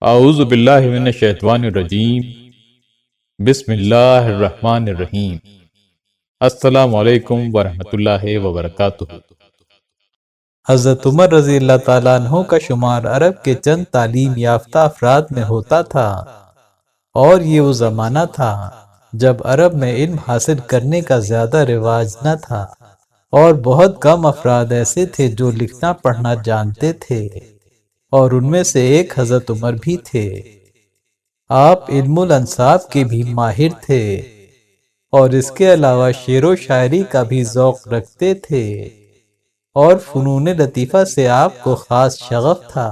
اعوذ باللہ من الشیطان الرجیم۔ بسم اللہ الرحمن الرحیم۔ السلام علیکم ورحمۃ اللہ وبرکاتہ۔ حضرت عمر رضی اللہ تعالیٰ عنہ کا شمار عرب کے چند تعلیم یافتہ افراد میں ہوتا تھا، اور یہ وہ زمانہ تھا جب عرب میں علم حاصل کرنے کا زیادہ رواج نہ تھا، اور بہت کم افراد ایسے تھے جو لکھنا پڑھنا جانتے تھے، اور ان میں سے ایک حضرت عمر بھی تھے۔ آپ علم الانصاب کے بھی ماہر تھے، اور اس کے علاوہ شعر و شاعری کا بھی ذوق رکھتے تھے، اور فنون لطیفہ سے آپ کو خاص شغف تھا۔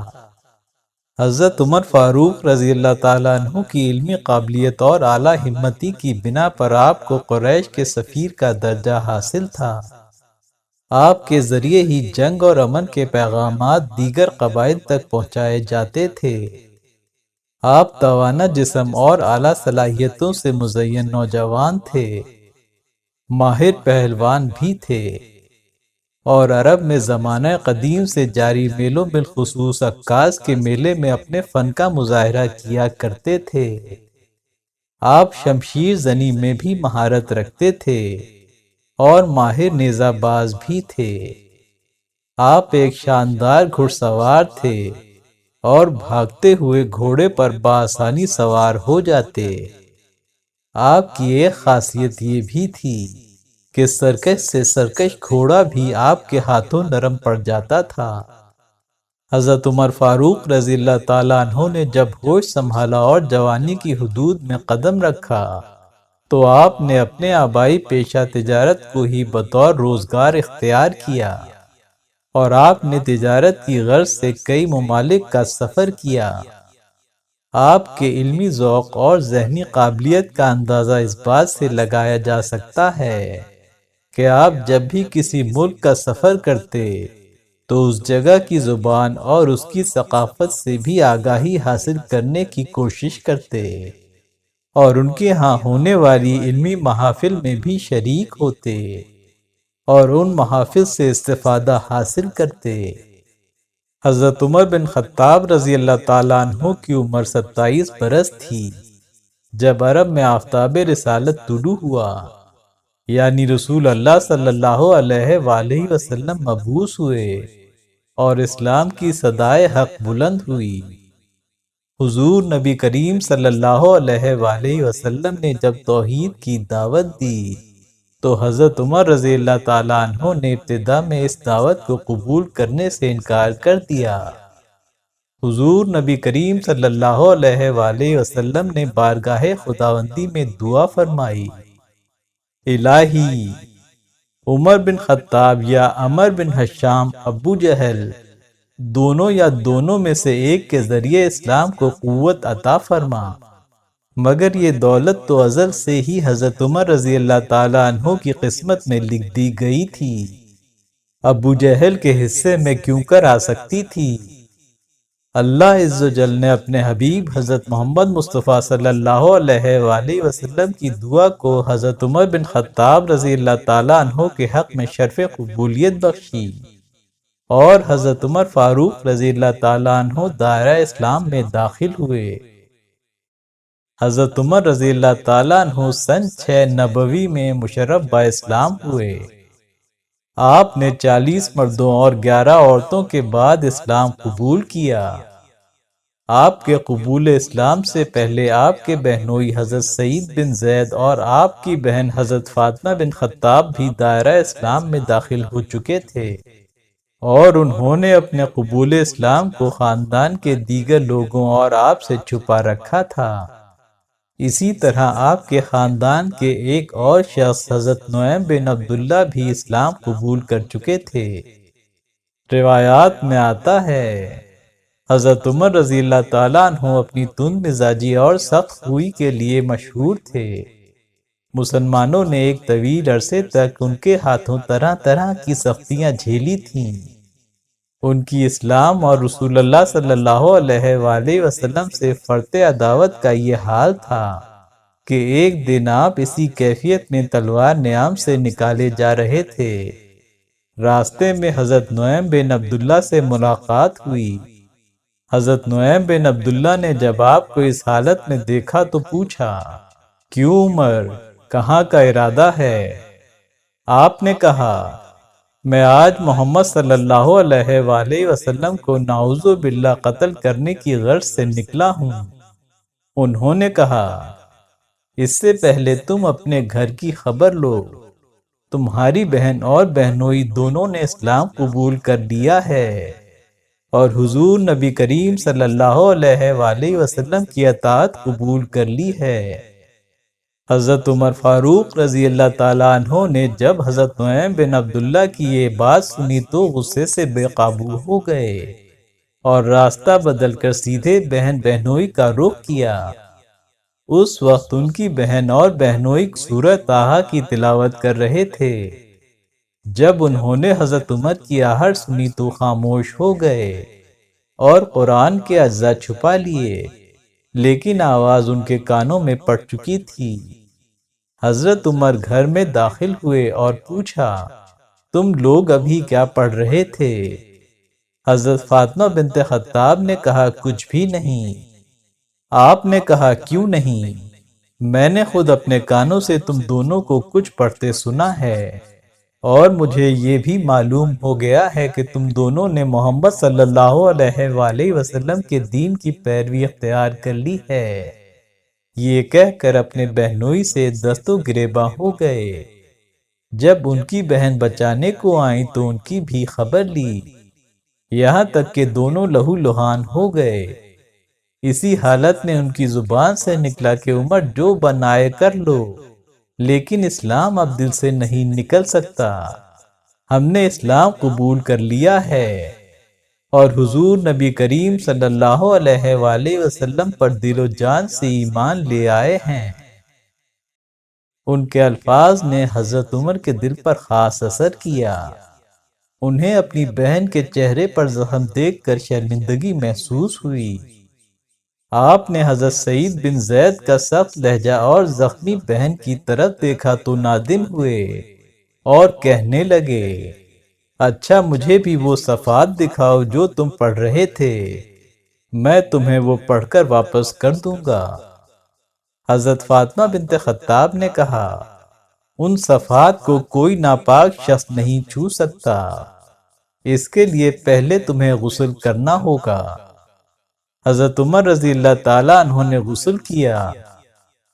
حضرت عمر فاروق رضی اللہ تعالیٰ عنہ کی علمی قابلیت اور اعلیٰ ہمتی کی بنا پر آپ کو قریش کے سفیر کا درجہ حاصل تھا۔ آپ کے ذریعے ہی جنگ اور امن کے پیغامات دیگر قبائل تک پہنچائے جاتے تھے۔ آپ توانا جسم اور اعلیٰ صلاحیتوں سے مزین نوجوان تھے، ماہر پہلوان بھی تھے، اور عرب میں زمانہ قدیم سے جاری میلوں بالخصوص عکاظ کے میلے میں اپنے فن کا مظاہرہ کیا کرتے تھے۔ آپ شمشیر زنی میں بھی مہارت رکھتے تھے اور ماہر نیزہ باز بھی تھے۔ آپ ایک شاندار گھڑ سوار تھے اور بھاگتے ہوئے گھوڑے پر بآسانی سوار ہو جاتے۔ آپ کی ایک خاصیت یہ بھی تھی کہ سرکش سے سرکش گھوڑا بھی آپ کے ہاتھوں نرم پڑ جاتا تھا۔ حضرت عمر فاروق رضی اللہ تعالیٰ عنہ نے جب ہوش سنبھالا اور جوانی کی حدود میں قدم رکھا تو آپ نے اپنے آبائی پیشہ تجارت کو ہی بطور روزگار اختیار کیا، اور آپ نے تجارت کی غرض سے کئی ممالک کا سفر کیا۔ آپ کے علمی ذوق اور ذہنی قابلیت کا اندازہ اس بات سے لگایا جا سکتا ہے کہ آپ جب بھی کسی ملک کا سفر کرتے تو اس جگہ کی زبان اور اس کی ثقافت سے بھی آگاہی حاصل کرنے کی کوشش کرتے، اور ان کے ہاں ہونے والی علمی محافل میں بھی شریک ہوتے، اور ان محافل سے استفادہ حاصل کرتے۔ حضرت عمر بن خطاب رضی اللہ تعالیٰ عنہ کی عمر 27 برس تھی جب عرب میں آفتاب رسالت طلوع ہوا، یعنی رسول اللہ صلی اللہ علیہ وآلہ وسلم مبعوث ہوئے اور اسلام کی صدائے حق بلند ہوئی۔ حضور نبی کریم صلی اللہ علیہ وآلہ وسلم نے جب توحید کی دعوت دی تو حضرت عمر رضی اللہ تعالیٰ عنہ نے ابتدا میں اس دعوت کو قبول کرنے سے انکار کر دیا۔ حضور نبی کریم صلی اللہ علیہ وآلہ وسلم نے بارگاہ خداوندی میں دعا فرمائی، الہی، عمر بن خطاب یا عمر بن ہشام ابو جہل دونوں یا دونوں میں سے ایک کے ذریعے اسلام کو قوت عطا فرما۔ مگر یہ دولت تو ازل سے ہی حضرت عمر رضی اللہ تعالیٰ عنہ کی قسمت میں لکھ دی گئی تھی، ابو جہل کے حصے میں کیوں کر آ سکتی تھی؟ اللہ عز و جل نے اپنے حبیب حضرت محمد مصطفیٰ صلی اللہ علیہ وآلہ وسلم کی دعا کو حضرت عمر بن خطاب رضی اللہ تعالیٰ عنہ کے حق میں شرف قبولیت بخشی، اور حضرت عمر فاروق رضی اللہ تعالیٰ عنہ دائرہ اسلام میں داخل ہوئے۔ حضرت عمر رضی اللہ تعالیٰ عنہ سن 6 نبوی میں مشرف با اسلام ہوئے۔ آپ نے 40 مردوں اور 11 عورتوں کے بعد اسلام قبول کیا۔ آپ کے قبول اسلام سے پہلے آپ کے بہنوئی حضرت سعید بن زید اور آپ کی بہن حضرت فاطمہ بن خطاب بھی دائرہ اسلام میں داخل ہو چکے تھے، اور انہوں نے اپنے قبول اسلام کو خاندان کے دیگر لوگوں اور آپ سے چھپا رکھا تھا۔ اسی طرح آپ کے خاندان کے ایک اور شخص حضرت نعیم بن عبداللہ بھی اسلام قبول کر چکے تھے۔ روایات میں آتا ہے حضرت عمر رضی اللہ تعالیٰ عنہ اپنی تند مزاجی اور سخت خوئی کے لیے مشہور تھے۔ مسلمانوں نے ایک طویل عرصے تک ان کے ہاتھوں طرح طرح کی سختیاں جھیلی تھیں۔ ان کی اسلام اور رسول اللہ صلی اللہ علیہ وآلہ وسلم سے فرط عداوت کا یہ حال تھا کہ ایک دن آپ اسی کیفیت میں تلوار نیام سے نکالے جا رہے تھے۔ راستے میں حضرت نعیم بن عبداللہ سے ملاقات ہوئی۔ حضرت نعیم بن عبداللہ نے جب آپ کو اس حالت میں دیکھا تو پوچھا، کیوں عمر، کہاں کا ارادہ ہے؟ آپ نے کہا، میں آج محمد صلی اللہ علیہ وآلہ وسلم کو نعوذ باللہ قتل کرنے کی غرض سے نکلا ہوں۔ انہوں نے کہا، اس سے پہلے تم اپنے گھر کی خبر لو، تمہاری بہن اور بہنوئی دونوں نے اسلام قبول کر لیا ہے اور حضور نبی کریم صلی اللہ علیہ وآلہ وسلم کی اطاعت قبول کر لی ہے۔ حضرت عمر فاروق رضی اللہ تعالیٰ عنہ نے جب حضرت نعیم بن عبداللہ کی یہ بات سنی تو غصے سے بے قابو ہو گئے اور راستہ بدل کر سیدھے بہن بہنوئی کا رخ کیا۔ اس وقت ان کی بہن اور بہنوئی سورہ طٰہٰ کی تلاوت کر رہے تھے۔ جب انہوں نے حضرت عمر کی آہٹ سنی تو خاموش ہو گئے اور قرآن کے اجزاء چھپا لیے، لیکن آواز ان کے کانوں میں پڑ چکی تھی۔ حضرت عمر گھر میں داخل ہوئے اور پوچھا، تم لوگ ابھی کیا پڑھ رہے تھے؟ حضرت فاطمہ بنت خطاب نے کہا، کچھ بھی نہیں۔ آپ نے کہا، کیوں نہیں؟ میں نے خود اپنے کانوں سے تم دونوں کو کچھ پڑھتے سنا ہے اور مجھے یہ بھی معلوم ہو گیا ہے کہ تم دونوں نے محمد صلی اللہ علیہ وآلہ وسلم کے دین کی پیروی اختیار کر لی ہے۔ یہ کہہ کر اپنے بہنوئی سے دست و گریباں ہو گئے۔ جب ان کی بہن بچانے کو آئیں تو ان کی بھی خبر لی، یہاں تک کہ دونوں لہو لہان ہو گئے۔ اسی حالت میں ان کی زبان سے نکلا کہ عمر جو بنائے کر لو، لیکن اسلام اب دل سے نہیں نکل سکتا۔ ہم نے اسلام قبول کر لیا ہے اور حضور نبی کریم صلی اللہ علیہ وآلہ وسلم پر دل و جان سے ایمان لے آئے ہیں۔ ان کے الفاظ نے حضرت عمر کے دل پر خاص اثر کیا۔ انہیں اپنی بہن کے چہرے پر زخم دیکھ کر شرمندگی محسوس ہوئی۔ آپ نے حضرت سعید بن زید کا سخت لہجہ اور زخمی بہن کی طرف دیکھا تو نادم ہوئے اور کہنے لگے، اچھا مجھے بھی وہ صفحات دکھاؤ جو تم پڑھ رہے تھے، میں تمہیں وہ پڑھ کر واپس کر دوں گا۔ حضرت فاطمہ بنت خطاب نے کہا، ان صفحات کو کوئی ناپاک شخص نہیں چھو سکتا، اس کے لیے پہلے تمہیں غسل کرنا ہوگا۔ حضرت عمر رضی اللہ تعالیٰ عنہ نے غسل کیا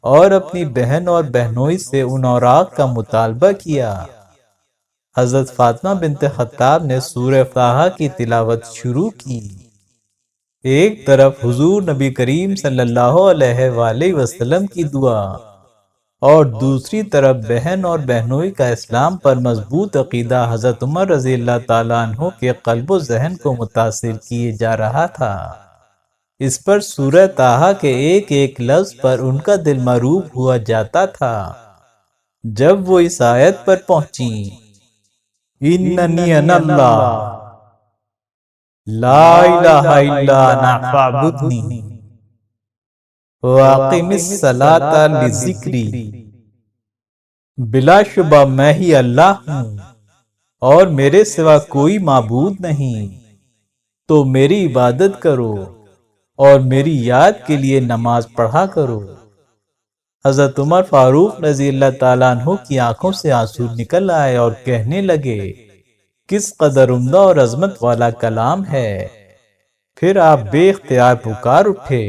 اور اپنی بہن اور بہنوئی سے ان اوراق کا مطالبہ کیا۔ حضرت فاطمہ بنت خطاب نے سورہ طٰہٰ کی تلاوت شروع کی۔ ایک طرف حضور نبی کریم صلی اللہ علیہ وآلہ وسلم کی دعا اور دوسری طرف بہن اور بہنوئی کا اسلام پر مضبوط عقیدہ حضرت عمر رضی اللہ تعالیٰ عنہ کے قلب و ذہن کو متاثر کیے جا رہا تھا۔ اس پر سورہ طٰہٰ کے ایک ایک لفظ پر ان کا دل مروب ہوا جاتا تھا۔ جب وہ اس آیت پر پہنچی، اننی انا اللہ لا الہ الا انا فاعبدنی واقم الصلاۃ لذکری، بلا شبہ میں ہی اللہ ہوں اور میرے سوا کوئی معبود نہیں، تو میری عبادت کرو اور میری یاد کے لیے نماز پڑھا کرو۔ حضرت عمر فاروق رضی اللہ تعالیٰ عنہ کی آنکھوں سے آنسو نکل آئے اور کہنے لگے، کس قدر عمدہ اور عظمت والا کلام ہے۔ پھر آپ بے اختیار پکار اٹھے،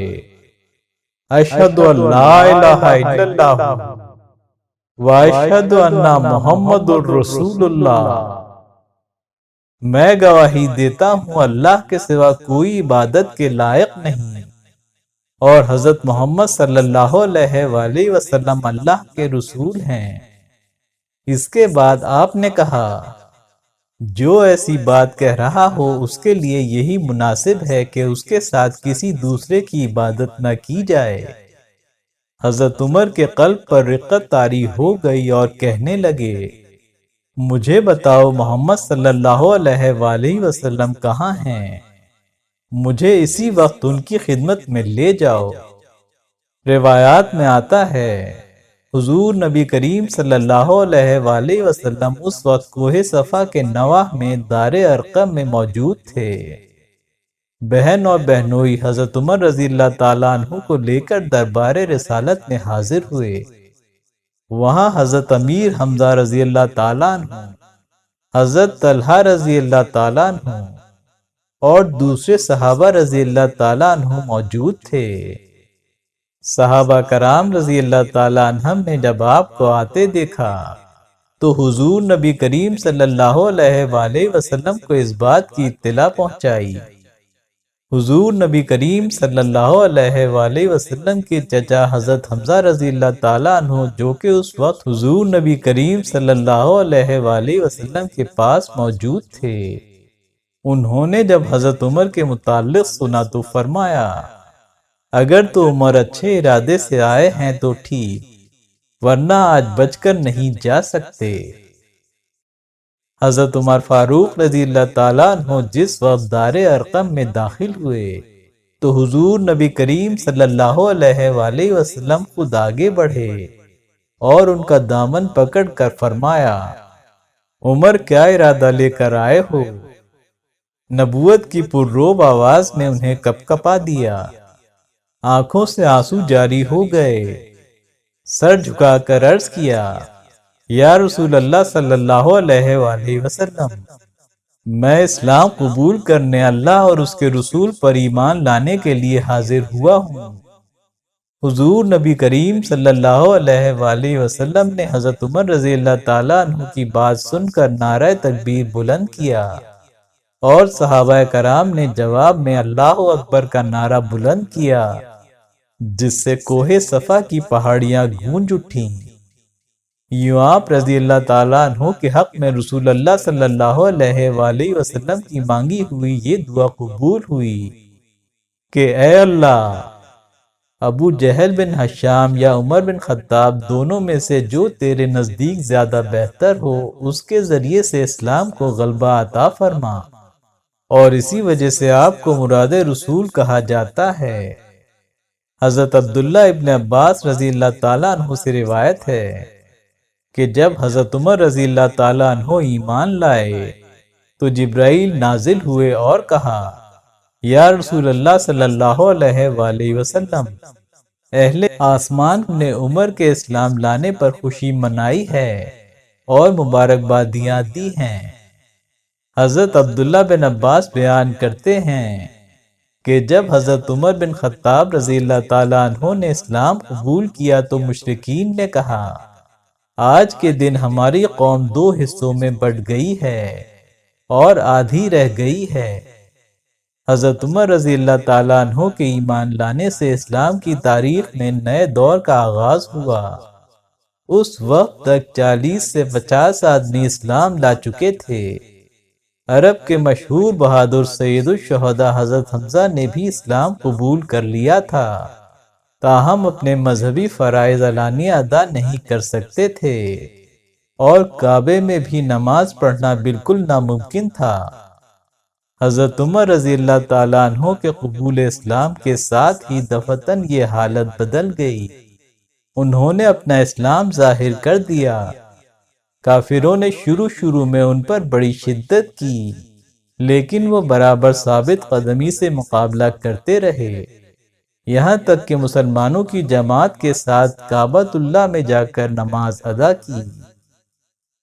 اشہد ان لا الہ الا اللہ واشہد ان محمد رسول اللہ، میں گواہی دیتا ہوں اللہ کے سوا کوئی عبادت کے لائق نہیں اور حضرت محمد صلی اللہ علیہ وآلہ وسلم اللہ کے رسول ہیں۔ اس کے بعد آپ نے کہا، جو ایسی بات کہہ رہا ہو اس کے لیے یہی مناسب ہے کہ اس کے ساتھ کسی دوسرے کی عبادت نہ کی جائے۔ حضرت عمر کے قلب پر رقت طاری ہو گئی اور کہنے لگے، مجھے بتاؤ محمد صلی اللہ علیہ وآلہ وسلم کہاں ہیں؟ مجھے اسی وقت ان کی خدمت میں لے جاؤ۔ روایات میں آتا ہے، حضور نبی کریم صلی اللہ علیہ وآلہ وسلم اس وقت کوہ صفا کے نواح میں دار ارقم میں موجود تھے۔ بہن اور بہنوئی حضرت عمر رضی اللہ تعالیٰ عنہ کو لے کر دربار رسالت میں حاضر ہوئے۔ وہاں حضرت امیر حمزہ رضی اللہ تعالیٰ عنہ، حضرت طلحہ رضی اللہ تعالیٰ عنہ اور دوسرے صحابہ رضی اللہ تعالیٰ عنہ موجود تھے۔ صحابہ کرام رضی اللہ تعالیٰ عنہم نے جب آپ کو آتے دیکھا تو حضور نبی کریم صلی اللہ علیہ وآلہ وسلم کو اس بات کی اطلاع پہنچائی۔ حضور نبی کریم صلی اللہ علیہ وآلہ وسلم کے چچا حضرت حمزہ رضی اللہ تعالیٰ عنہ، جو کہ اس وقت حضور نبی کریم صلی اللہ علیہ وآلہ وسلم کے پاس موجود تھے، انہوں نے جب حضرت عمر کے متعلق سنا تو فرمایا، اگر تو عمر اچھے ارادے سے آئے ہیں تو ٹھیک، ورنہ آج بچ کر نہیں جا سکتے۔ حضرت عمر فاروق رضی اللہ تعالیٰ عنہ جس وقت دار ارقم میں داخل ہوئے تو حضور نبی کریم صلی اللہ علیہ وآلہ وسلم خود آگے بڑھے اور ان کا دامن پکڑ کر فرمایا، عمر کیا ارادہ لے کر آئے ہو؟ نبوت کی پرروب آواز نے انہیں کپکپا دیا، آنکھوں سے آنسو جاری ہو گئے، سر جھکا کر عرض کیا، یا رسول اللہ صلی اللہ علیہ وآلہ وسلم، میں اسلام قبول کرنے، اللہ اور اس کے رسول پر ایمان لانے کے لیے حاضر ہوا ہوں۔ حضور نبی کریم صلی اللہ علیہ وآلہ وسلم نے حضرت عمر رضی اللہ تعالیٰ عنہ کی بات سن کر نعرہ تکبیر بلند کیا اور صحابہ کرام نے جواب میں اللہ اکبر کا نعرہ بلند کیا، جس سے کوہ صفا کی پہاڑیاں گونج اٹھیں۔ یوں آپ رضی اللہ تعالیٰ عنہ کے حق میں رسول اللہ صلی اللہ علیہ وآلہ وسلم کی مانگی ہوئی یہ دعا قبول ہوئی کہ اے اللہ، ابو جہل بن ہشام یا عمر بن خطاب دونوں میں سے جو تیرے نزدیک زیادہ بہتر ہو، اس کے ذریعے سے اسلام کو غلبہ عطا فرما، اور اسی وجہ سے آپ کو مراد رسول کہا جاتا ہے۔ حضرت عبداللہ ابن عباس رضی اللہ تعالیٰ عنہ سے روایت ہے کہ جب حضرت عمر رضی اللہ تعالیٰ عنہ ایمان لائے تو جبرائیل نازل ہوئے اور کہا، یا رسول اللہ صلی اللہ علیہ وآلہ وسلم، اہل آسمان نے عمر کے اسلام لانے پر خوشی منائی ہے اور مبارکبادیاں دی ہیں۔ حضرت عبداللہ بن عباس بیان کرتے ہیں کہ جب حضرت عمر بن خطاب رضی اللہ تعالیٰ عنہ نے اسلام قبول کیا تو مشرکین نے کہا، آج کے دن ہماری قوم دو حصوں میں بٹ گئی ہے اور آدھی رہ گئی ہے۔ حضرت عمر رضی اللہ تعالیٰ عنہ کے ایمان لانے سے اسلام کی تاریخ میں نئے دور کا آغاز ہوا۔ اس وقت تک 40 سے 50 آدمی اسلام لا چکے تھے۔ عرب کے مشہور بہادر سید الشہداء حضرت حمزہ نے بھی اسلام قبول کر لیا تھا، تاہم اپنے مذہبی فرائض علانیہ ادا نہیں کر سکتے تھے اور کعبے میں بھی نماز پڑھنا بالکل ناممکن تھا۔ حضرت عمر رضی اللہ تعالیٰ عنہ کے قبول اسلام کے ساتھ ہی دفعتاً یہ حالت بدل گئی۔ انہوں نے اپنا اسلام ظاہر کر دیا۔ کافروں نے شروع میں ان پر بڑی شدت کی، لیکن وہ برابر ثابت قدمی سے مقابلہ کرتے رہے، یہاں تک کہ مسلمانوں کی جماعت کے ساتھ کعبۃ اللہ میں جا کر نماز ادا کی۔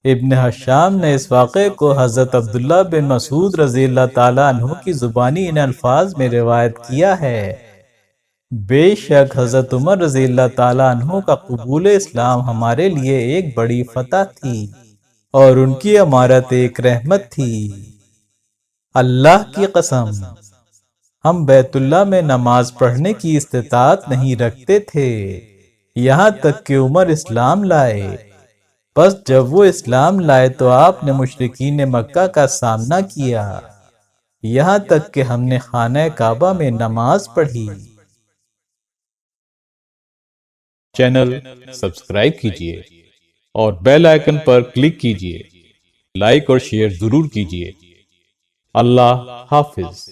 ابن ہشام نے اس واقعے کو حضرت عبداللہ بن مسعود رضی اللہ تعالیٰ عنہ کی زبانی ان الفاظ میں روایت کیا ہے، بے شک حضرت عمر رضی اللہ تعالیٰ عنہ کا قبول اسلام ہمارے لیے ایک بڑی فتح تھی اور ان کی امارت ایک رحمت تھی۔ اللہ کی قسم، ہم بیت اللہ میں نماز پڑھنے کی استطاعت نہیں رکھتے تھے یہاں تک کہ عمر اسلام لائے۔ بس جب وہ اسلام لائے تو آپ نے مشرکین مکہ کا سامنا کیا، یہاں تک کہ ہم نے خانہ کعبہ میں نماز پڑھی۔ چینل سبسکرائب کیجئے اور بیل آئیکن پر کلک کیجئے، لائک اور شیئر ضرور کیجئے۔ اللہ حافظ۔